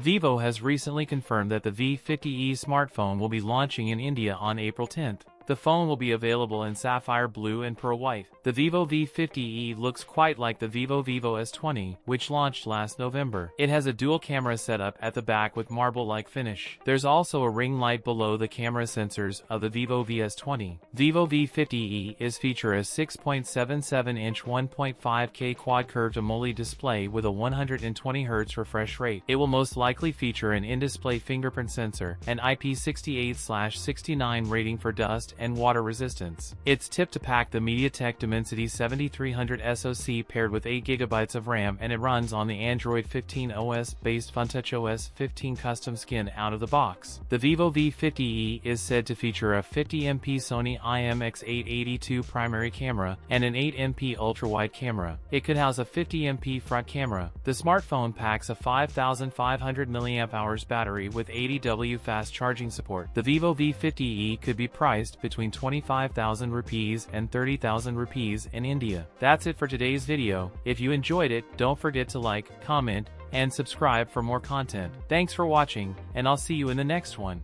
Vivo has recently confirmed that the V50e smartphone will be launching in India on April 10th. The phone will be available in sapphire blue and pearl white. The Vivo V50e looks quite like the Vivo S20, which launched last November. It has a dual camera setup at the back with marble-like finish. There's also a ring light below the camera sensors of the Vivo S20. Vivo V50e is feature a 6.77-inch 1.5K quad-curved AMOLED display with a 120Hz refresh rate. It will most likely feature an in-display fingerprint sensor, an IP68/69 rating for dust and water resistance. It's tipped to pack the MediaTek Dimensity 7300 SoC paired with 8GB of RAM, and it runs on the Android 15 OS based FunTouchOS 15 custom skin out of the box. The Vivo V50e is said to feature a 50MP Sony IMX882 primary camera and an 8MP ultra-wide camera. It could house a 50MP front camera. The smartphone packs a 5500 mAh battery with 80W fast charging support. The Vivo V50e could be priced between 25,000 rupees and 30,000 rupees in India. That's it for today's video. If you enjoyed it, don't forget to like, comment, and subscribe for more content. Thanks for watching, and I'll see you in the next one.